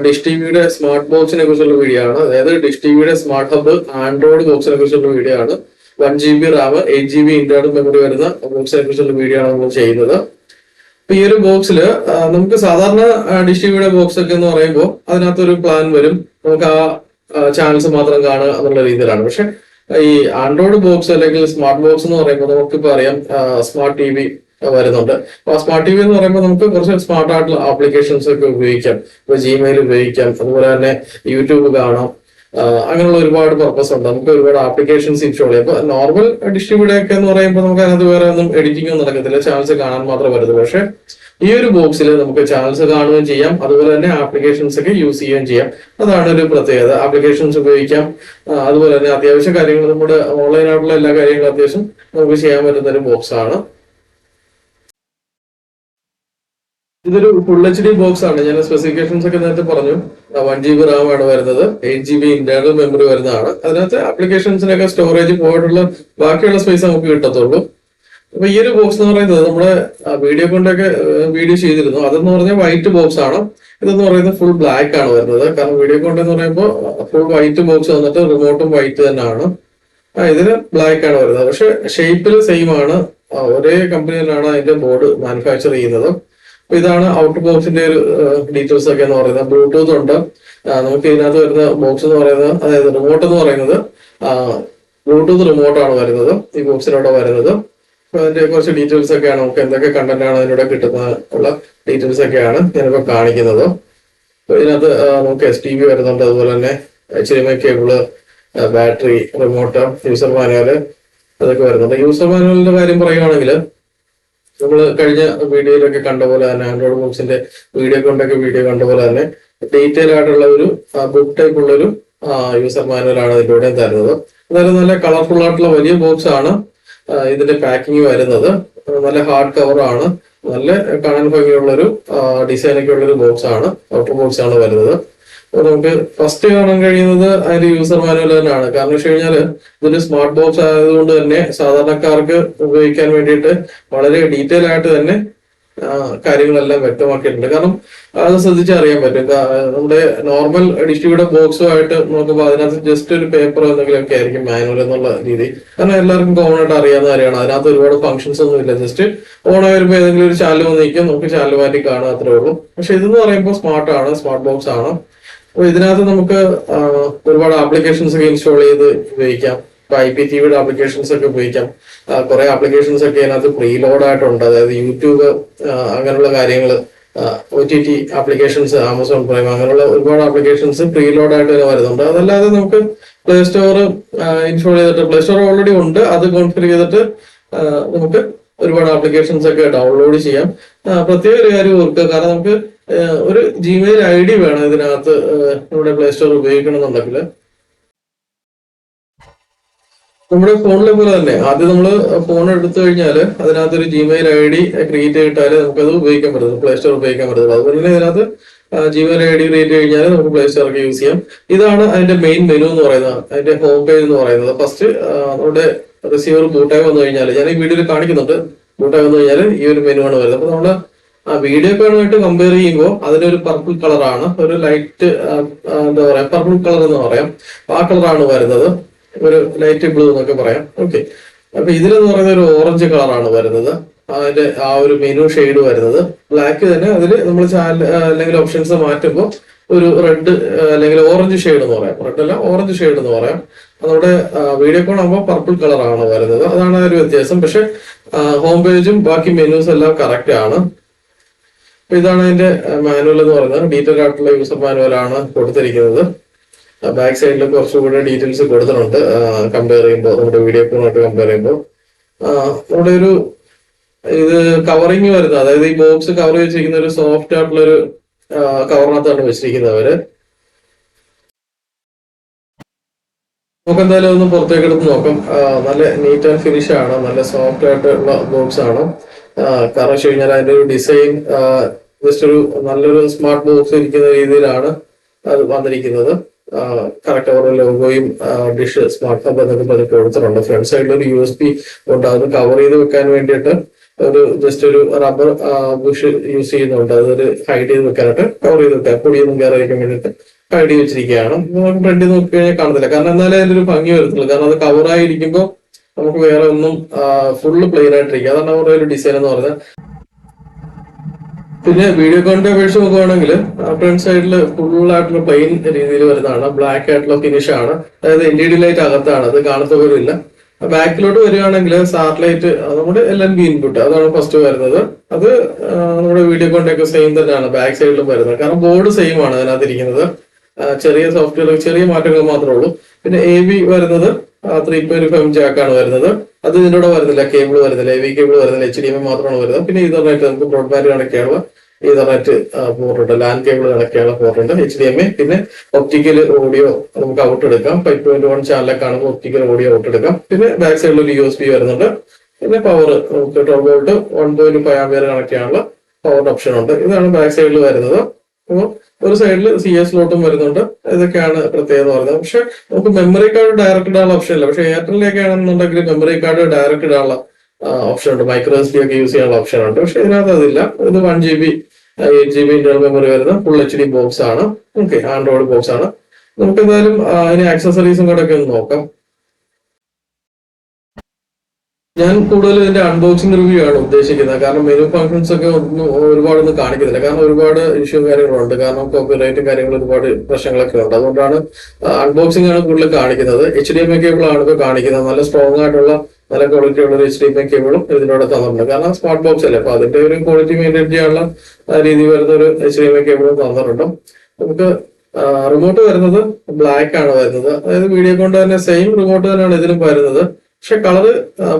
Dish ടിവിയുടെ smart ബോക്സിനെ കുറിച്ചുള്ള video ആണ്. അതായത് ഡിഷ് ടിവിയുടെ സ്മാർട്ട് ഹബ്ബ് ആൻഡ്രോയിഡ് ബോക്സിനെ കുറിച്ചുള്ള വീഡിയോ ആണ്. 1 GB Ram 8 GB internal memory വരുന്ന ബോക്സിനെ കുറിച്ചുള്ള വീഡിയോ ആണ് നമ്മൾ ചെയ്യുന്നത്. അപ്പൊ ഈ ഒരു ബോക്സിൽ നമുക്ക് സാധാരണ ഡിഷ് ടിവിയുടെ ബോക്സ് ഒക്കെ എന്ന് പറയുമ്പോൾ അതിനകത്തൊരു പ്ലാൻ വരും, നമുക്ക് ആ ചാനൽസ് മാത്രം കാണുക എന്നുള്ള രീതിയിലാണ്. പക്ഷെ ഈ ആൻഡ്രോയിഡ് ബോക്സ് അല്ലെങ്കിൽ സ്മാർട്ട് ബോക്സ് എന്ന് പറയുമ്പോൾ നമുക്കിപ്പോ അറിയാം സ്മാർട്ട് ടി വി വരുന്നുണ്ട്. അപ്പൊ സ്മാർട്ട് ടി വി എന്ന് പറയുമ്പോൾ നമുക്ക് കുറച്ച് സ്മാർട്ട് ആയിട്ടുള്ള ആപ്ലിക്കേഷൻസ് ഒക്കെ ഉപയോഗിക്കാം. ഇപ്പൊ ജിമെയിൽ ഉപയോഗിക്കാം, അതുപോലെ തന്നെ യൂട്യൂബ് കാണാം, അങ്ങനെയുള്ള ഒരുപാട് പർപ്പസ് ഉണ്ട്. നമുക്ക് ഒരുപാട് ആപ്ലിക്കേഷൻസ് ഇൻസ്റ്റാൾ ചെയ്യാം. അപ്പൊ നോർമൽ ഡിസ്ട്രിബ്യൂട്ടർ ഒക്കെ എന്ന് പറയുമ്പോൾ നമുക്ക് അതിനകത്ത് വേറെ ഒന്നും എഡിറ്റിംഗ് ഒന്നും നടക്കത്തില്ല, ചാനൽസ് കാണാൻ മാത്രമേ പറ്റത്തുള്ളൂ. പക്ഷെ ഈ ഒരു ബോക്സിൽ നമുക്ക് ചാനൽസ് കാണുകയും ചെയ്യാം, അതുപോലെ തന്നെ ആപ്ലിക്കേഷൻസ് ഒക്കെ യൂസ് ചെയ്യുകയും ചെയ്യാം. അതാണ് ഒരു പ്രത്യേകത. ആപ്ലിക്കേഷൻസ് ഉപയോഗിക്കാം, അതുപോലെ തന്നെ അത്യാവശ്യ കാര്യങ്ങൾ നമ്മുടെ ഓൺലൈനായിട്ടുള്ള എല്ലാ കാര്യങ്ങളും അത്യാവശ്യം നമുക്ക് ചെയ്യാൻ പറ്റുന്ന ഒരു ബോക്സ് ആണ്. ഇതൊരു ഫുൾ HD ബോക്സ് ആണ്. ഞാൻ സ്പെസിഫിക്കേഷൻസ് ഒക്കെ നേരത്തെ പറഞ്ഞു. 1 GB റാം ആണ് വരുന്നത്, 8 GB ഇന്റേണൽ മെമ്മറി വരുന്നതാണ്. അതിനകത്ത് ആപ്ലിക്കേഷൻസിനൊക്കെ സ്റ്റോറേജ് പോയിട്ടുള്ള ബാക്കിയുള്ള സ്പേസ് നമുക്ക് കിട്ടത്തുള്ളൂ. അപ്പൊ ഈ ഒരു ബോക്സ് എന്ന് പറയുന്നത് നമ്മുടെ വീഡിയോ കൊണ്ടൊക്കെ വീഡിയോ ചെയ്തിരുന്നു. അതെന്ന് പറഞ്ഞാൽ വൈറ്റ് ബോക്സ് ആണ്. ഇതെന്ന് പറയുന്നത് ഫുൾ ബ്ലാക്ക് ആണ് വരുന്നത്. കാരണം വീഡിയോ കൊണ്ട് എന്ന് പറയുമ്പോൾ ഫുൾ വൈറ്റ് ബോക്സ് വന്നിട്ട് റിമോട്ടും വൈറ്റ് തന്നെയാണ്. ഇതിന് ബ്ലാക്ക് ആണ് വരുന്നത്. പക്ഷെ ഷേപ്പിൽ സെയിം ആണ്. ഒരേ കമ്പനിയിലാണ് അതിന്റെ ബോർഡ് മാനുഫാക്ചർ ചെയ്യുന്നത്. അപ്പൊ ഇതാണ് ഔട്ട് ബോക്സിന്റെ ഒരു ഡീറ്റെയിൽസ് ഒക്കെ എന്ന് പറയുന്നത്. ബ്ലൂടൂത്ത് ഉണ്ട്. നമുക്ക് ഇതിനകത്ത് വരുന്ന ബോക്സ് എന്ന് പറയുന്നത്, അതായത് റിമോട്ട് എന്ന് പറയുന്നത് ബ്ലൂടൂത്ത് റിമോട്ടാണ് വരുന്നത് ഈ ബോക്സിനോട് വരുന്നത്. അപ്പൊ അതിന്റെ കുറച്ച് ഡീറ്റെയിൽസ് ഒക്കെയാണ്, നമുക്ക് എന്തൊക്കെ കണ്ടന്റ് ആണ് അതിലൂടെ കിട്ടുന്നത് ഉള്ള ഡീറ്റെയിൽസ് ഒക്കെയാണ് ഞാനിപ്പോ കാണിക്കുന്നത്. അപ്പൊ ഇതിനകത്ത് നമുക്ക് STB വരുന്നുണ്ട്, അതുപോലെ തന്നെ HDMI cable, battery, remote, user manual അതൊക്കെ വരുന്നുണ്ട്. യൂസർ മാനുവലിന്റെ കാര്യം പറയുകയാണെങ്കിൽ നമ്മൾ കഴിഞ്ഞ വീഡിയോയിലൊക്കെ കണ്ട പോലെ തന്നെ, ആൻഡ്രോയിഡ് ബോക്സിന്റെ വീഡിയോ കൊണ്ടൊക്കെ വീഡിയോ കണ്ട പോലെ തന്നെ ഡീറ്റെയിൽ ആയിട്ടുള്ള ഒരു ബുക്ക് ടൈപ്പ് ഉള്ള ഒരു യൂസർ മാനുവലാണ് ഇതിലൂടെ തരുന്നത്. അതായത് നല്ല കളർഫുൾ ആയിട്ടുള്ള വലിയ ബോക്സ് ആണ് ഇതിന്റെ പാക്കിങ് വരുന്നത്. നല്ല ഹാർഡ് കവർ ആണ്, നല്ല കാണാൻ ഭംഗിയുള്ള ഒരു ഡിസൈൻ ഒക്കെ ഉള്ള ഒരു ബോക്സ് ആണ്, ഔട്ടർ ബോക്സ് ആണ് വരുന്നത്. അപ്പൊ നമുക്ക് ഫസ്റ്റ് കാണാൻ കഴിയുന്നത് അതിന്റെ യൂസർ മാനുവൽ തന്നെയാണ്. കാരണം വെച്ച് കഴിഞ്ഞാൽ ഇതൊരു സ്മാർട്ട് ബോക്സ് ആയതുകൊണ്ട് തന്നെ സാധാരണക്കാർക്ക് ഉപയോഗിക്കാൻ വേണ്ടിയിട്ട് വളരെ ഡീറ്റെയിൽ ആയിട്ട് തന്നെ കാര്യങ്ങളെല്ലാം വ്യക്തമാക്കിയിട്ടുണ്ട്. കാരണം അത് ശ്രദ്ധിച്ചറിയാൻ പറ്റും. നമ്മുടെ നോർമൽ ഡിസ്ട്രിബ്യൂട്ടർ ബോക്സുമായിട്ട് നോക്കുമ്പോൾ അതിനകത്ത് ജസ്റ്റ് ഒരു പേപ്പർ എന്തെങ്കിലുമൊക്കെ ആയിരിക്കും മാനുവൽ എന്നുള്ള രീതി. കാരണം എല്ലാവർക്കും കോമൺ ആയിട്ട് അറിയാവുന്ന കാര്യമാണ്. അതിനകത്ത് ഒരുപാട് ഫംഗ്ഷൻസ് ഒന്നും ഇല്ല. ജസ്റ്റ് ഓൺ ആയി വരുമ്പോൾ ഏതെങ്കിലും ഒരു ചാനൽ വന്ന് നിൽക്കും, നമുക്ക് ചാനൽ മാറ്റി കാണുക, അത്രേ ഉള്ളൂ. പക്ഷെ ഇതെന്ന് പറയുമ്പോൾ സ്മാർട്ടാണ്, സ്മാർട്ട് ബോക്സ് ആണ്. അപ്പൊ ഇതിനകത്ത് നമുക്ക് ഒരുപാട് ആപ്ലിക്കേഷൻസ് ഒക്കെ ഇൻസ്റ്റാൾ ചെയ്ത് ഉപയോഗിക്കാം. ഇപ്പൊ IPTVയുടെ ആപ്ലിക്കേഷൻസ് ഒക്കെ ഉപയോഗിക്കാം. കുറെ ആപ്ലിക്കേഷൻസ് ഒക്കെ ഇതിനകത്ത് പ്രീലോഡ് ആയിട്ടുണ്ട്. അതായത് യൂട്യൂബ് അങ്ങനെയുള്ള കാര്യങ്ങൾ, OTT ആപ്ലിക്കേഷൻസ്, ആമസോൺ പ്രൈം, അങ്ങനെയുള്ള ഒരുപാട് ആപ്ലിക്കേഷൻസ് പ്രീലോഡ് ആയിട്ട് തന്നെ വരുന്നുണ്ട്. അതല്ലാതെ നമുക്ക് പ്ലേ സ്റ്റോർ ഇൻസ്റ്റാൾ ചെയ്തിട്ട്, പ്ലേ സ്റ്റോർ ഓൾറെഡി ഉണ്ട്, അത് കോൺഫിഗർ ചെയ്തിട്ട് നമുക്ക് ഒരുപാട് ആപ്ലിക്കേഷൻസ് ഒക്കെ ഡൗൺലോഡ് ചെയ്യാം. പ്രത്യേക ഒരു കാര്യം ഓർക്കുക, കാരണം നമുക്ക് ഒരു ജിമെയിൽ ID വേണം ഇതിനകത്ത് നമ്മുടെ പ്ലേ സ്റ്റോർ ഉപയോഗിക്കണമെന്നുണ്ടെങ്കിൽ. നമ്മുടെ ഫോണിലെ പോലെ തന്നെ ആദ്യം നമ്മൾ ഫോൺ എടുത്തു കഴിഞ്ഞാൽ അതിനകത്ത് ഒരു ജിമെയിൽ ID ക്രിയേറ്റ് ചെയ്തിട്ടാലേ നമുക്കത് ഉപയോഗിക്കാൻ പറ്റുള്ളൂ, പ്ലേ സ്റ്റോർ ഉപയോഗിക്കാൻ പറ്റുള്ളൂ. അതുപോലെ തന്നെ ഇതിനകത്ത് ജിമെയിൽ ID ക്രിയേറ്റ് കഴിഞ്ഞാൽ നമുക്ക് പ്ലേ സ്റ്റോർ ഒക്കെ യൂസ് ചെയ്യാം. ഇതാണ് അതിന്റെ മെയിൻ മെനു എന്ന് പറയുന്നത്, അതിന്റെ ഹോം പേജ് എന്ന് പറയുന്നത്. ഫസ്റ്റ് നമ്മുടെ റിസീവർ ബൂട്ടായി വന്നു കഴിഞ്ഞാൽ, ഞാൻ ഈ വീഡിയോയിൽ കാണിക്കുന്നുണ്ട്, ബൂട്ടായി വന്നു കഴിഞ്ഞാൽ ഈ ഒരു മെനു ആണ് വരുന്നത്. അപ്പൊ നമ്മള് വീഡിയോ കോണുമായിട്ട് കമ്പയർ ചെയ്യുമ്പോൾ അതിനൊരു പർപ്പിൾ കളറാണ്, ഒരു ലൈറ്റ് എന്താ പറയാ പർപ്പിൾ കളർ എന്ന് പറയാം, ആ കളറാണ് വരുന്നത്, ഒരു ലൈറ്റ് ബ്ലൂ എന്നൊക്കെ പറയാം. ഓക്കെ, അപ്പൊ ഇതിലെന്ന് പറയുന്ന ഒരു ഓറഞ്ച് കളറാണ് വരുന്നത്. അതിന്റെ ആ ഒരു മെനു ഷെയ്ഡ് വരുന്നത് ബ്ലാക്ക് തന്നെ. അതിൽ നമ്മൾ ചാനൽ അല്ലെങ്കിൽ ഓപ്ഷൻസ് മാറ്റുമ്പോൾ ഒരു റെഡ് അല്ലെങ്കിൽ ഓറഞ്ച് ഷെയ്ഡ് എന്ന് പറയാം, റെഡ് അല്ല ഓറഞ്ച് ഷെയ്ഡ് എന്ന് പറയാം. നമ്മുടെ വീഡിയോ കോൺ ആകുമ്പോൾ പർപ്പിൾ കളറാണ് വരുന്നത്, അതാണ് ആ ഒരു വ്യത്യാസം. പക്ഷെ ഹോം പേജും ബാക്കി മെനൂസ് എല്ലാം കറക്റ്റ് ആണ്. ഇതാണ് അതിന്റെ മാനുവൽ എന്ന് പറയുന്നത്. ഡീറ്റെയിൽ ആയിട്ടുള്ള യൂസർ മാനുവൽ ആണ് കൊടുത്തിരിക്കുന്നത്. ബാക്ക് സൈഡിൽ കുറച്ചുകൂടെ ഡീറ്റെയിൽസ് കൊടുത്തിട്ടുണ്ട്. കമ്പയർ ചെയ്യുമ്പോൾ, നമ്മുടെ വീഡിയോ കോണായിട്ട് കമ്പയർ ചെയ്യുമ്പോൾ നമ്മുടെ ഒരു ഇത് കവറിങ് വരുന്നത്, അതായത് ഈ ബോക്സ് കവർ വെച്ചിരിക്കുന്ന ഒരു സോഫ്റ്റ് ആയിട്ടുള്ള ഒരു കവറിനകത്താണ് വെച്ചിരിക്കുന്നവര്. നമുക്ക് എന്തായാലും ഒന്ന് പുറത്തേക്ക് എടുത്ത് നോക്കാം. നല്ല നീറ്റ് ആൻഡ് ഫിനിഷ് ആണ്, നല്ല സോഫ്റ്റ് ആയിട്ടുള്ള ബോക്സ് ആണ്. കാരണം വെച്ച് കഴിഞ്ഞാൽ അതിന്റെ ഒരു ഡിസൈൻ ജസ്റ്റ് ഒരു നല്ലൊരു സ്മാർട്ട് ബോക്സ് ഇരിക്കുന്ന രീതിയിലാണ് അത് വന്നിരിക്കുന്നത്. കറക്റ്റ് അവരുടെ ലോഗോയും ഡിഷ് സ്മാർട്ട് ഹബ് എന്നൊക്കെ പറഞ്ഞ് കൊടുത്തിട്ടുണ്ട്. ഫ്രണ്ട് സൈഡിൽ ഒരു USB ഉണ്ട്, അത് കവർ ചെയ്ത് വെക്കാൻ വേണ്ടിയിട്ട് ഒരു ജസ്റ്റ് ഒരു റബ്ബർ ബുഷ് യൂസ് ചെയ്യുന്നുണ്ട്, അതൊരു ഹൈഡ് ചെയ്ത് വെക്കാനായിട്ട്, കവർ ചെയ്ത് വെക്കാൻ, പൊടിയൊന്നും കയറാതിരിക്കാൻ വേണ്ടിയിട്ട് ഹൈഡ് ചെയ്ത് വെച്ചിരിക്കുകയാണ്. നമുക്ക് ഫ്രണ്ടിൽ നോക്കി കഴിഞ്ഞാൽ കാണത്തില്ല, കാരണം എന്നാലേ അതിലൊരു ഭംഗി വരത്തുള്ളൂ. കാരണം അത് കവറായിരിക്കുമ്പോൾ നമുക്ക് വേറെ ഒന്നും ഫുള്ള് പ്ലെയിൻ ആയിട്ടിരിക്കും. അതാണ് അവരുടെ ഒരു ഡിസൈൻ എന്ന് പറയുന്നത്. പിന്നെ വീഡിയോ കോണിന്റെ അപേക്ഷിച്ച് നോക്കുകയാണെങ്കിൽ ഫ്രണ്ട് സൈഡിൽ ഫുൾ ആയിട്ടുള്ള പ്ലെയിൻ രീതിയിൽ വരുന്നതാണ്, ബ്ലാക്ക് ആയിട്ടുള്ള ഫിനിഷ് ആണ്. അതായത് LED ലൈറ്റ് അകത്താണ്, അത് കാണത്ത പോലും ഇല്ല. ബാക്കിലോട്ട് വരികയാണെങ്കിൽ സാറ്റലൈറ്റ് നമ്മുടെ LNB ഇൻപുട്ട് അതാണ് ഫസ്റ്റ് വരുന്നത്. അത് നമ്മുടെ വീഡിയോ കോണിന്റെ ഒക്കെ സെയിം തന്നെയാണ് ബാക്ക് സൈഡിലും വരുന്നത്. കാരണം ബോർഡ് സെയിം ആണ് അതിനകത്ത് ഇരിക്കുന്നത്, ചെറിയ സോഫ്റ്റ്വെയർ ചെറിയ മാറ്റങ്ങൾ മാത്രമേ ഉള്ളൂ. പിന്നെ AV വരുന്നത് 3.5 ജാക്കാണ് വരുന്നത്. അത് ഇതിലൂടെ വരുന്നില്ല, കേബിൾ വരുന്നില്ല, AV കേബിൾ വരുന്നില്ല, HDMI മാത്രമാണ് വരുന്നത്. പിന്നെ ഇതർനെറ്റ് നമുക്ക് ബ്രോഡ്ബാൻഡ് കണക്ട് ചെയ്യാനുള്ള ഇതർനെറ്റ് പോർട്ടുണ്ട്, ലാൻ കേബിൾ കണക്ട് ചെയ്യാനുള്ള പോർട്ടുണ്ട്, HDMI. പിന്നെ ഒപ്റ്റിക്കൽ ഓഡിയോ നമുക്ക് ഔട്ട് എടുക്കാം, 5.1 ചാനലൊക്കെ ആണെങ്കിൽ ഒപ്റ്റിക്കൽ ഓഡിയോ ഔട്ട് എടുക്കാം. പിന്നെ ബാക്ക് സൈഡിൽ ഒരു USB വരുന്നുണ്ട്. പിന്നെ പവർ നമുക്ക് 12 വോൾട്ട് 1.5 ആംപിയർ കണക്ട് ചെയ്യാനുള്ള പവർ ഓപ്ഷൻ ഉണ്ട്. ഇതാണ് ബാക്ക് സൈഡിൽ വരുന്നത്. അപ്പോൾ ഒരു സൈഡിൽ CS സ്ലോട്ടും വരുന്നുണ്ട്. ഇതൊക്കെയാണ് പ്രത്യേകത പറയുന്നത്. പക്ഷെ നമുക്ക് മെമ്മറി കാർഡ് ഡയറക്റ്റ് ഇടാനുള്ള ഓപ്ഷൻ ഇല്ല. പക്ഷെ എയർടെലിലേക്ക് ആണെന്നുണ്ടെങ്കിൽ മെമ്മറി കാർഡ് ഡയറക്റ്റ് ഇടാനുള്ള ഓപ്ഷൻ ഉണ്ട്, മൈക്രോ SD ഒക്കെ യൂസ് ചെയ്യാനുള്ള ഓപ്ഷൻ ഉണ്ട്. പക്ഷെ ഇതിനകത്ത് അതില്ല. ഇത് 1GB 8GB ഇന്റർണൽ മെമ്മറി വരുന്ന ഫുൾ HD ബോക്സ് ആണ്. ഓക്കെ, ആൻഡ്രോയിഡ് ബോക്സ് ആണ്. നമുക്ക് എന്തായാലും അതിന് ആക്സസറീസും കൂടെ ഒക്കെ ഒന്ന് നോക്കാം. ഞാൻ കൂടുതൽ ഇതിന്റെ അൺബോക്സിംഗ് റിവ്യൂ ആണ് ഉദ്ദേശിക്കുന്നത്. കാരണം മെനു ഫംഗ്ഷൻസ് ഒക്കെ ഒരുപാടൊന്നും കാണിക്കുന്നില്ല. കാരണം ഒരുപാട് ഇഷ്യൂ കാര്യങ്ങളുണ്ട്, കാരണം കോപ്പിറൈറ്റും കാര്യങ്ങളും ഒരുപാട് പ്രശ്നങ്ങളൊക്കെ ഉണ്ട്. അതുകൊണ്ടാണ് അൺബോക്സിംഗ് ആണ് കൂടുതൽ കാണിക്കുന്നത്. HDMI കേബിൾ ആണ് ഇപ്പോൾ കാണിക്കുന്നത്. നല്ല സ്ട്രോങ് ആയിട്ടുള്ള നല്ല ക്വാളിറ്റി ഉള്ള ഒരു HDMI കേബിളും ഇതിനോട് തന്നിട്ടുണ്ട്. കാരണം സ്മാർട്ട് ബോക്സ് അല്ലേ, അപ്പൊ അതിന്റെ ഒരു ക്വാളിറ്റി മെയിൻറ്റെയിൻ ചെയ്യാനുള്ള രീതി വരുന്ന ഒരു HDMI കേബിളും തന്നിട്ടുണ്ട്. നമുക്ക് റിമോട്ട് വരുന്നത് ബ്ലാക്ക് ആണ് വരുന്നത്. അതായത് വീഡിയോ കൊണ്ട് തന്നെ സെയിം റിമോട്ട് തന്നെയാണ് ഇതിലും വരുന്നത്. പക്ഷെ കളറ്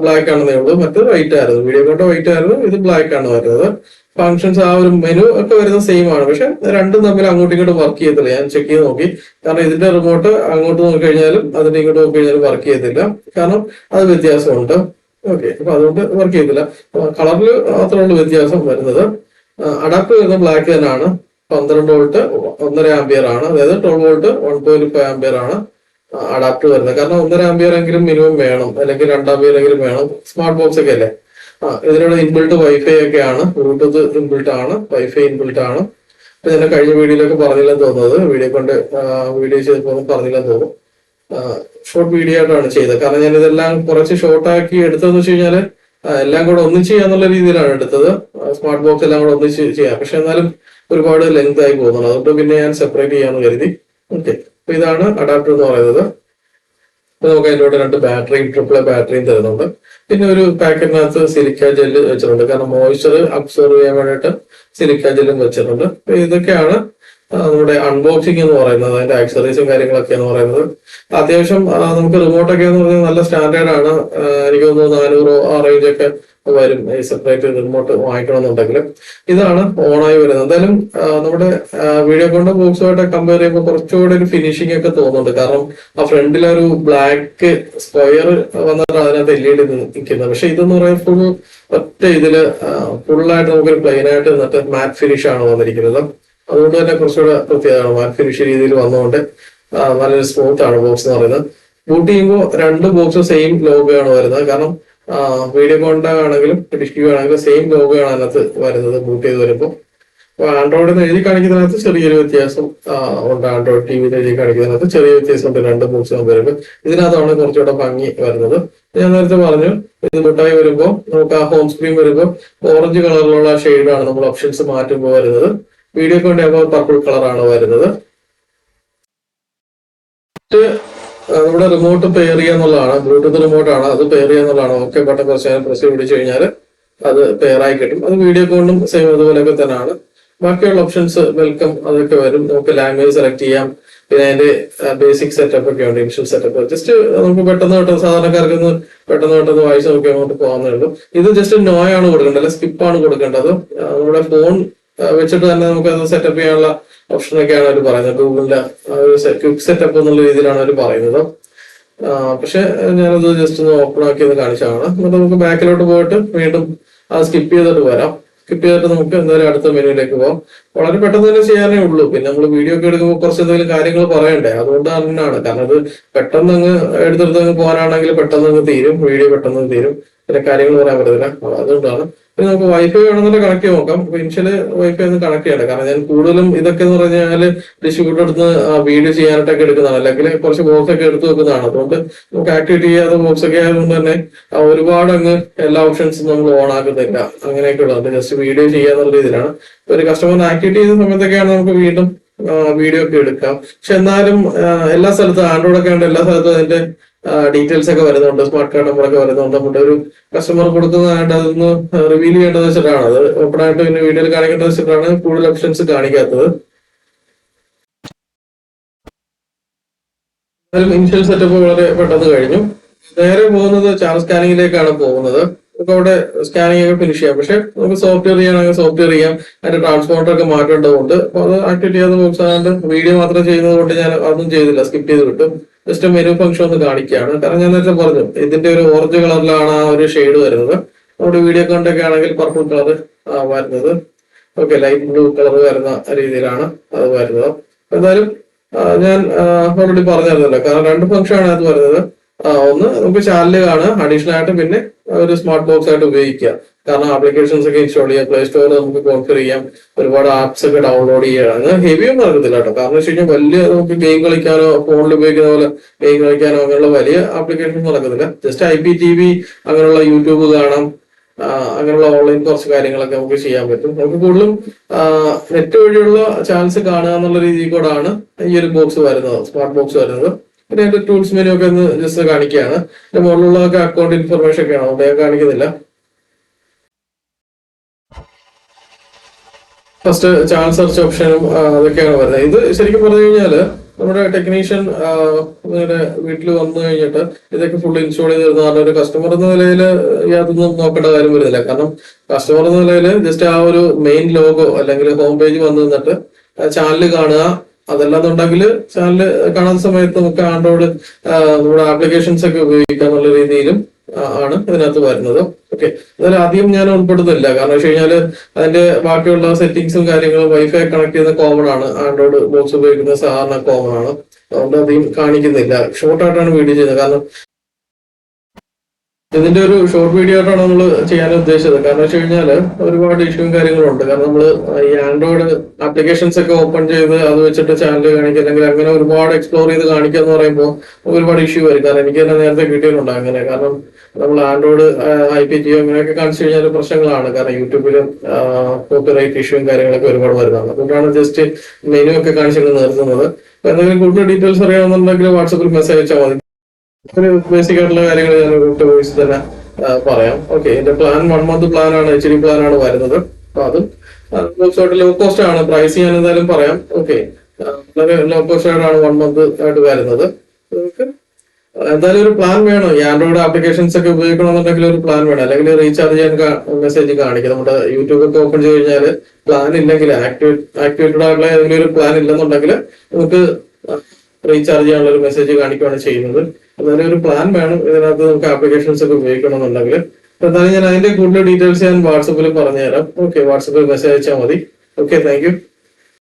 ബ്ലാക്ക് ആണെന്നേ ഉള്ളൂ. മറ്റത് വൈറ്റ് ആയിരുന്നു, വീഡിയോ കൊണ്ട് വൈറ്റ് ആയിരുന്നു, ഇത് ബ്ലാക്ക് ആണ് വരുന്നത്. ഫങ്ഷൻസ് ആ ഒരു മെനു ഒക്കെ വരുന്നത് സെയിം ആണ്. പക്ഷെ രണ്ടും തമ്മിൽ അങ്ങോട്ടും ഇങ്ങോട്ടും വർക്ക് ചെയ്യത്തില്ല. ഞാൻ ചെക്ക് ചെയ്ത് നോക്കി. കാരണം ഇതിന്റെ റിമോട്ട് അങ്ങോട്ട് നോക്കിക്കഴിഞ്ഞാലും അതിന്റെ ഇങ്ങോട്ട് നോക്കിക്കഴിഞ്ഞാലും വർക്ക് ചെയ്യത്തില്ല. കാരണം അത് വ്യത്യാസമുണ്ട്. ഓക്കെ, അപ്പൊ അതുകൊണ്ട് വർക്ക് ചെയ്യത്തില്ല. കളറിൽ മാത്രമുള്ള വ്യത്യാസം വരുന്നത്. അഡാപ്റ്റർ വരുന്നത് ബ്ലാക്ക് തന്നെയാണ്. 12 വോൾട്ട് 1.5 ആംപിയർ ആണ്. അതായത് 12 വോൾട്ട് 1.5 ആംപിയർ ആണ് അഡാപ്റ്റർ വരുന്നത്. കാരണം 1.5 ആംപിയർ എങ്കിലും മിനിമം വേണം, അല്ലെങ്കിൽ 2 ആംപിയർ എങ്കിലും വേണം. സ്മാർട്ട് ബോക്സ് ഒക്കെ അല്ലേ. ഇതിനോട് ഇൻബിൽട്ട് വൈഫൈ ഒക്കെ ആണ്, ബ്ലൂടൂത്ത് ഇൻബിൽട്ട് ആണ്, വൈഫൈ ഇൻബിൽട്ട് ആണ്. അപ്പൊ ഞാൻ കഴിഞ്ഞ വീഡിയോയിലൊക്കെ പറഞ്ഞില്ലെന്ന് തോന്നുന്നത്, വീഡിയോ കൊണ്ട് വീഡിയോ ചെയ്തപ്പോൾ പറഞ്ഞില്ലെന്ന് തോന്നുന്നു. ഷോർട്ട് വീഡിയോ ആയിട്ടാണ് ചെയ്തത്. കാരണം ഞാൻ ഇതെല്ലാം കുറച്ച് ഷോർട്ടാക്കി എടുത്തതെന്ന് വെച്ച് കഴിഞ്ഞാല് എല്ലാം കൂടെ ഒന്നിച്ച് ചെയ്യാന്നുള്ള രീതിയിലാണ് എടുത്തത്. സ്മാർട്ട് ബോക്സ് എല്ലാം കൂടെ ഒന്നിച്ച് ചെയ്യാം. പക്ഷെ എന്നാലും ഒരുപാട് ലെങ്ത് ആയി പോകുന്നുണ്ട്. അതുകൊണ്ട് പിന്നെ ഞാൻ സെപ്പറേറ്റ് ചെയ്യാന്ന് കരുതി. ഓക്കെ, അപ്പൊ ഇതാണ് അഡാപ്റ്റർ എന്ന് പറയുന്നത്. അപ്പൊ നമുക്ക് അതിൻ്റെ കൂടെ 2 ബാറ്ററിയും ട്രിപ്പിൾ ബാറ്ററിയും തരുന്നുണ്ട്. പിന്നെ ഒരു പാക്കറ്റിനകത്ത് സിലിക്ക ജെല്ല് വെച്ചിട്ടുണ്ട്. കാരണം മോയ്സ്ചർ അബ്സോർവ് ചെയ്യാൻ വേണ്ടിയിട്ട് സിലിക്ക ജെല്ലും വെച്ചിട്ടുണ്ട്. അപ്പൊ ഇതൊക്കെയാണ് നമ്മുടെ അൺബോക്സിംഗ് എന്ന് പറയുന്നത്. അതിന്റെ ആക്സറീസും കാര്യങ്ങളൊക്കെയാണ് പറയുന്നത്. അത്യാവശ്യം നമുക്ക് റിമോട്ടൊക്കെ എന്ന് പറഞ്ഞാൽ നല്ല സ്റ്റാൻഡേർഡ് ആണ്. എനിക്ക് തോന്നുന്നു 400 ആ റേഞ്ച് ഒക്കെ വരും ഈ സെപ്പറേറ്റ് റിമോട്ട് വാങ്ങിക്കണമെന്നുണ്ടെങ്കിൽ. ഇതാണ് ഓണായി വരുന്നത്. എന്തായാലും നമ്മുടെ വീഡിയോ കൊണ്ട് ബോക്സുമായിട്ട് കമ്പയർ ചെയ്യുമ്പോൾ കുറച്ചുകൂടി ഒരു ഫിനിഷിംഗ് ഒക്കെ തോന്നുന്നുണ്ട്. കാരണം ആ ഫ്രണ്ടിലൊരു ബ്ലാക്ക് സ്ക്വയർ വന്നിട്ട് അതിനകത്ത് LED നിൽക്കുന്നത്. പക്ഷെ ഇതെന്ന് പറയുന്നത് ഫുൾ ഒറ്റ ഇതില് ഫുള്ളായിട്ട് നമുക്കൊരു പ്ലെയിൻ ആയിട്ട് നിന്നിട്ട് മാറ്റ് ഫിനിഷ് ആണ് വന്നിരിക്കുന്നത്. അതുകൊണ്ട് തന്നെ കുറച്ചുകൂടെ പ്രത്യേകമാണ്. മാറ്റ് ഫിനിഷ് രീതിയിൽ വന്നുകൊണ്ട് നല്ലൊരു സ്മൂത്ത് ആണ് ബോക്സ് എന്ന് പറയുന്നത്. ബൂട്ട് ചെയ്യുമ്പോൾ 2 ബോക്സും സെയിം ലോഗോയാണ് വരുന്നത്. കാരണം വീഡിയോ കോണിന്റെ ആണെങ്കിലും ഡിഷ് ടി വി ആണെങ്കിലും സെയിം ലോഗോയാണ് അതിനകത്ത് വരുന്നത് ബൂട്ട് ചെയ്ത് വരുമ്പോൾ. അപ്പൊ ആൻഡ്രോയിഡ് എഴുതി കാണിക്കുന്നതിനകത്ത് ചെറിയൊരു വ്യത്യാസം ഉണ്ട്. ആൻഡ്രോയിഡ് TV എഴുതി കാണിക്കുന്നതിനകത്ത് ചെറിയ വ്യത്യാസം ഉണ്ട് 2 ബോക്സ് വരുമ്പോൾ. ഇതിനകത്താണ് കുറച്ചുകൂടെ ഭംഗി വരുന്നത്. ഞാൻ നേരത്തെ പറഞ്ഞു, ഇത് ബൂട്ടായി വരുമ്പോൾ നമുക്ക് ആ ഹോം സ്ക്രീൻ വരുമ്പോൾ ഓറഞ്ച് കളറിലുള്ള ഷെയ്ഡാണ് നമ്മൾ ഓപ്ഷൻസ് മാറ്റുമ്പോൾ വരുന്നത്. വീഡിയോ കോണിയാകുമ്പോൾ പർപ്പിൾ കളറാണ് വരുന്നത്. നമ്മുടെ റിമോട്ട് പെയർ ചെയ്യാന്നുള്ളതാണ്, ബ്ലൂടൂത്ത് റിമോട്ടാണ്, അത് പെയർ ചെയ്യാന്നുള്ളതാണ്. ഓക്കെ ബട്ടൺ കുറച്ച് നേരം പ്രസ് പിടിച്ചു കഴിഞ്ഞാൽ അത് പെയർ ആയി കിട്ടും. അത് വീഡിയോ കോണിലും സെയിം അതുപോലെയൊക്കെ തന്നെയാണ്. ബാക്കിയുള്ള ഓപ്ഷൻസ് വെൽക്കം അതൊക്കെ വരും. നമുക്ക് ലാംഗ്വേജ് സെലക്ട് ചെയ്യാം. പിന്നെ അതിന്റെ ബേസിക് സെറ്റപ്പ് ഒക്കെ ഉണ്ട്, ഇനിഷ്യൽ സെറ്റപ്പ്. ജസ്റ്റ് നമുക്ക് പെട്ടെന്ന് സാധാരണക്കാർക്ക് പെട്ടെന്ന് വായിച്ച് നോക്കി അങ്ങോട്ട് പോകുന്നേ ഉള്ളൂ. ഇത് ജസ്റ്റ് നോയാണ് കൊടുക്കേണ്ടത്, അല്ലെ സ്കിപ്പാണ് കൊടുക്കേണ്ടത്. നമ്മുടെ ഫോൺ വെച്ചിട്ട് തന്നെ നമുക്ക് അത് സെറ്റപ്പ് ചെയ്യാനുള്ള ഓപ്ഷനൊക്കെയാണ് അവർ പറയുന്നത്. ഗൂഗിളിന്റെ ഒരു ക്വിക്ക് സെറ്റപ്പ് എന്നുള്ള രീതിയിലാണ് അവർ പറയുന്നത്. പക്ഷെ ഞാനത് ജസ്റ്റ് ഒന്ന് ഓപ്പൺ ആക്കി ഒന്ന് കാണിച്ചതാണ്. എന്നിട്ട് നമുക്ക് ബാക്കിലോട്ട് പോയിട്ട് വീണ്ടും അത് സ്കിപ്പ് ചെയ്തിട്ട് വരാം. സ്കിപ്പ് ചെയ്തിട്ട് നമുക്ക് എന്തായാലും അടുത്ത മെനുവിലേക്ക് പോകാം. വളരെ പെട്ടെന്ന് തന്നെ ചെയ്യാനേ ഉള്ളൂ. പിന്നെ നമ്മൾ വീഡിയോ ഒക്കെ എടുക്കുമ്പോൾ കുറച്ച് എന്തെങ്കിലും കാര്യങ്ങൾ പറയണ്ടേ, അതുകൊണ്ട് തന്നെയാണ്. കാരണം അത് പെട്ടെന്ന് അങ്ങ് എടുത്തെടുത്ത് പോകാനാണെങ്കിൽ പെട്ടെന്ന് തീരും, വീഡിയോ പെട്ടെന്ന് തീരും, പിന്നെ കാര്യങ്ങൾ പറയാൻ പറ്റത്തില്ല. അതുകൊണ്ടാണ്. പിന്നെ നമുക്ക് വൈഫൈ വേണമെന്നുള്ള കണക്ട് ചെയ്ത് നോക്കാം. അപ്പൊ ഇനിഷ്യല് വൈഫൈ ഒന്ന് കണക്ട് ചെയ്യണം. കാരണം ഞാൻ കൂടുതലും ഇതൊക്കെ എന്ന് പറഞ്ഞാൽ ഡിസ്ട്രിബ്യൂട്ടർ അടുത്ത് വീഡിയോ ചെയ്യാനായിട്ടൊക്കെ എടുക്കുന്നതാണ്, അല്ലെങ്കിൽ കുറച്ച് ബോക്സ് ഒക്കെ എടുത്ത് വെക്കുന്നതാണ്. അതുകൊണ്ട് നമുക്ക് ആക്ടിവേറ്റ് ചെയ്യാത്ത ബോക്സ് ഒക്കെ ആയതുകൊണ്ട് തന്നെ ഒരുപാട് അങ്ങ് എല്ലാ ഓപ്ഷൻസും നമ്മൾ ഓൺ ആക്കുന്നില്ല. അങ്ങനെയൊക്കെ ഉള്ളത് ജസ്റ്റ് വീഡിയോ ചെയ്യാന്നുള്ള രീതിയിലാണ്. ഒരു കസ്റ്റമറിനെ ആക്ടിവേറ്റ് ചെയ്യുന്ന സമയത്തൊക്കെയാണ് നമുക്ക് വീണ്ടും വീഡിയോ ഒക്കെ എടുക്കാം. പക്ഷെ എന്നാലും എല്ലാ സ്ഥലത്തും ആൻഡ്രോയിഡ് ഒക്കെ ഉണ്ട്, എല്ലാ സ്ഥലത്തും അതിന്റെ ഡീറ്റെയിൽസ് ഒക്കെ വരുന്നുണ്ട്, സ്മാർട്ട് കാർഡ് നമ്പറൊക്കെ വരുന്നുണ്ട്. നമ്മുടെ ഒരു കസ്റ്റമർ കൊടുക്കുന്നതായിട്ട് അതൊന്ന് റിവീൽ ചെയ്യേണ്ടത് വെച്ചിട്ടാണ്, അത് ഓപ്പൺ ആയിട്ട് പിന്നെ വീഡിയോയിൽ കാണിക്കേണ്ടത് വെച്ചിട്ടാണ് കൂടുതൽ ഓപ്ഷൻസ് കാണിക്കാത്തത്. ഇനിഷ്യൽ സെറ്റപ്പ് വളരെ പെട്ടെന്ന് കഴിഞ്ഞു. നേരെ പോകുന്നത് ചാർജ് സ്കാനിങ്ങിലേക്കാണ് പോകുന്നത്. നമുക്ക് അവിടെ സ്കാനിങ് ഒക്കെ ഫിനിഷ് ചെയ്യാം. പക്ഷെ നമുക്ക് സോഫ്റ്റ്വെയർ ചെയ്യണമെങ്കിൽ സോഫ്റ്റ്വെയർ ചെയ്യാം. അതിന്റെ ട്രാൻസ്പോർട്ടർ ഒക്കെ മാറ്റേണ്ടതുണ്ട്. അപ്പൊ അത് ആക്ടിവേറ്റ് ചെയ്യാത്ത ബോക്സ് ആയതുകൊണ്ട് വീഡിയോ മാത്രം ചെയ്യുന്നത് കൊണ്ട് ഞാൻ അതൊന്നും ചെയ്തില്ല, സ്കിപ്പ് ചെയ്ത് വിട്ടു. ജസ്റ്റ് മെനു ഫംഗ്ഷൻ ഒന്ന് കാണിക്കുകയാണ്. കാരണം ഞാൻ നേരത്തെ പറഞ്ഞു ഇതിന്റെ ഒരു ഓറഞ്ച് കളറിലാണ് ആ ഒരു ഷെയ്ഡ് വരുന്നത്. നമ്മുടെ വീഡിയോ കണ്ടൊക്കെ ആണെങ്കിൽ പർപ്പിൾ കളർ വരുന്നത്. ഓക്കെ, ലൈറ്റ് ബ്ലൂ കളർ വരുന്ന രീതിയിലാണ് അത് വരുന്നത്. എന്തായാലും ഞാൻ ഓൾറെഡി പറഞ്ഞിരുന്നല്ലോ, കാരണം രണ്ട് ഫംഗ്ഷൻ ആണ് അത് വരുന്നത്. ഒന്ന് നമുക്ക് ചാനൽ കാണാം, അഡീഷണൽ ആയിട്ട് പിന്നെ ഒരു സ്മാർട്ട് ബോക്സ് ആയിട്ട് ഉപയോഗിക്കുക. കാരണം ആപ്ലിക്കേഷൻസ് ഒക്കെ ഇൻസ്റ്റാൾ ചെയ്യാം, പ്ലേ സ്റ്റോറിൽ നമുക്ക് കോൺഫിഗർ ചെയ്യാം, ഒരുപാട് ആപ്സ് ഒക്കെ ഡൗൺലോഡ് ചെയ്യാം. അങ്ങനെ ഹെവി ഒന്നും നടക്കത്തില്ല കേട്ടോ. കാരണം വെച്ച് കഴിഞ്ഞാൽ വലിയ നമുക്ക് ഗെയിം കളിക്കാനോ ഫോണിൽ ഉപയോഗിക്കുന്ന പോലെ ഗെയിം കളിക്കാനോ അങ്ങനെയുള്ള വലിയ ആപ്ലിക്കേഷൻസ് നടക്കത്തില്ല. ജസ്റ്റ് IPTV അങ്ങനെയുള്ള യൂട്യൂബ് കാണാം, അങ്ങനെയുള്ള ഓൺലൈൻ കുറച്ച് കാര്യങ്ങളൊക്കെ നമുക്ക് ചെയ്യാൻ പറ്റും. നമുക്ക് കൂടുതലും നെറ്റ് വഴിയുള്ള ചാനൽസ് കാണുക എന്നുള്ള രീതിയിൽ കൂടാണ് ഈ ഒരു ബോക്സ് വരുന്നത്, സ്മാർട്ട് ബോക്സ് വരുന്നത്. പിന്നെ അതിന്റെ ടൂൾസ് മെനു ഒക്കെ ഒന്ന് ജസ്റ്റ് കാണിക്കുകയാണ്. ഇതിന്റെ മുകളിലുള്ളതൊക്കെ അക്കൗണ്ട് ഇൻഫർമേഷൻ ഒക്കെയാണ്, അവിടെ കാണിക്കുന്നില്ല. ഫസ്റ്റ് ചാനൽ സെർച്ച് ഓപ്ഷനും അതൊക്കെയാണ് വരുന്നത്. ഇത് ശരിക്കും പറഞ്ഞു കഴിഞ്ഞാല് നമ്മുടെ ടെക്നീഷ്യൻ വീട്ടിൽ വന്നു കഴിഞ്ഞിട്ട് ഇതൊക്കെ ഫുൾ ഇൻസ്റ്റാൾ ചെയ്ത് തരുന്നതാണ്. ഒരു കസ്റ്റമർ എന്ന നിലയിൽ യാതൊന്നും നോക്കേണ്ട കാര്യം വരുന്നില്ല. കാരണം കസ്റ്റമർ എന്ന നിലയിൽ ജസ്റ്റ് ആ ഒരു മെയിൻ ലോഗോ അല്ലെങ്കിൽ ഹോം പേജ് വന്നു നിന്നിട്ട് ചാനൽ കാണുക, അതല്ലാന്നുണ്ടെങ്കിൽ ചാനൽ കാണുന്ന സമയത്ത് നമുക്ക് ആൻഡ്രോയിഡ് നമ്മുടെ ആപ്ലിക്കേഷൻസ് ഒക്കെ ഉപയോഗിക്കുക എന്നുള്ള രീതിയിലും ആണ് ഇതിനകത്ത് വരുന്നത്. ഓക്കെ, എന്നാലും ആദ്യം ഞാൻ ഉൾപ്പെടുന്നില്ല. കാരണം വെച്ച് കഴിഞ്ഞാൽ അതിന്റെ ബാക്കിയുള്ള സെറ്റിംഗ്സും കാര്യങ്ങളും വൈഫൈ കണക്ട് ചെയ്യുന്ന കോമൺ ആണ്, ആൻഡ്രോയിഡ് ബോക്സ് ഉപയോഗിക്കുന്ന സാധാരണ കോമൺ ആണ്. അതുകൊണ്ട് അധികം കാണിക്കുന്നില്ല, ഷോർട്ടായിട്ടാണ് വീഡിയോ ചെയ്യുന്നത്. കാരണം ഇതിന്റെ ഒരു ഷോർട്ട് വീഡിയോ ആയിട്ടാണ് നമ്മൾ ചെയ്യാൻ ഉദ്ദേശിച്ചത്. കാരണം വെച്ച് കഴിഞ്ഞാല് ഒരുപാട് ഇഷ്യൂവും കാര്യങ്ങളുണ്ട്. കാരണം നമ്മൾ ഈ ആൻഡ്രോയിഡ് ആപ്ലിക്കേഷൻസ് ഒക്കെ ഓപ്പൺ ചെയ്ത് അത് വെച്ചിട്ട് ചാനൽ കാണിക്കുക അല്ലെങ്കിൽ അങ്ങനെ ഒരുപാട് എക്സ്പ്ലോർ ചെയ്ത് കാണിക്കുക എന്ന് പറയുമ്പോൾ ഒരുപാട് ഇഷ്യൂ വരും. കാരണം എനിക്ക് തന്നെ നേരത്തെ കിട്ടിയിട്ടുണ്ട് അങ്ങനെ. കാരണം നമ്മൾ ആൻഡ്രോയിഡ് IPTV അങ്ങനെയൊക്കെ കാണിച്ചു കഴിഞ്ഞാൽ പ്രശ്നങ്ങളാണ്. കാരണം യൂട്യൂബിലും കോപ്പിറൈറ്റ് ഇഷ്യൂവും കാര്യങ്ങളൊക്കെ ഒരുപാട് വരുന്നതാണ്. അതുകൊണ്ടാണ് ജസ്റ്റ് മെനു ഒക്കെ കാണിച്ചിട്ട് നിർത്തുന്നത്. എന്തെങ്കിലും കൂടുതൽ ഡീറ്റെയിൽസ് അറിയാമെന്നുണ്ടെങ്കിൽ വാട്സപ്പിൽ മെസ്സേജ് അയച്ചാൽ മതി. ഒരു ബേസിക് ആയിട്ടുള്ള കാര്യങ്ങൾ ഞാൻ വോയിസ് തന്നെ പറയാം. ഓക്കെ, എന്റെ പ്ലാൻ 1 മന്ത് പ്ലാൻ ആണ്, HD പ്ലാൻ ആണ് വരുന്നത്. അപ്പൊ അതും ലോ കോസ്റ്റ് ആണ്. പ്രൈസ് ഞാൻ എന്തായാലും പറയാം. ഓക്കെ, വളരെ ലോ കോസ്റ്റ് ആയിട്ടാണ് 1 മന്ത് ആയിട്ട് വരുന്നത്. നമുക്ക് എന്തായാലും ഒരു പ്ലാൻ വേണം. ഈ ആൻഡ്രോയിഡ് ആപ്ലിക്കേഷൻസ് ഒക്കെ ഉപയോഗിക്കണമെന്നുണ്ടെങ്കിൽ ഒരു പ്ലാൻ വേണം, അല്ലെങ്കിൽ റീചാർജ് ചെയ്യാൻ മെസ്സേജ് കാണിക്കും. നമ്മുടെ യൂട്യൂബ് ഒക്കെ ഓപ്പൺ ചെയ്ത് കഴിഞ്ഞാൽ പ്ലാൻ ഇല്ലെങ്കിൽ ആക്ടിവേറ്റഡ് ആയിട്ടുള്ള ഏതെങ്കിലും ഒരു പ്ലാൻ ഇല്ലെന്നുണ്ടെങ്കിൽ നമുക്ക് റീചാർജ് ചെയ്യാനുള്ള ഒരു മെസ്സേജ് കാണിക്കുകയാണ് ചെയ്യുന്നത്. എന്നാലും ഒരു പ്ലാൻ വേണം ഇതിനകത്ത് നമുക്ക് ആപ്ലിക്കേഷൻസ് ഒക്കെ ഉപയോഗിക്കണമെന്നുണ്ടെങ്കിൽ. എന്തായാലും ഞാൻ അതിന്റെ കൂടുതൽ ഡീറ്റെയിൽസ് ഞാൻ വാട്സപ്പിൽ പറഞ്ഞുതരാം. ഓക്കെ, വാട്സപ്പിൽ മെസ്സേജ് അയച്ചാൽ മതി. Okay, thank you.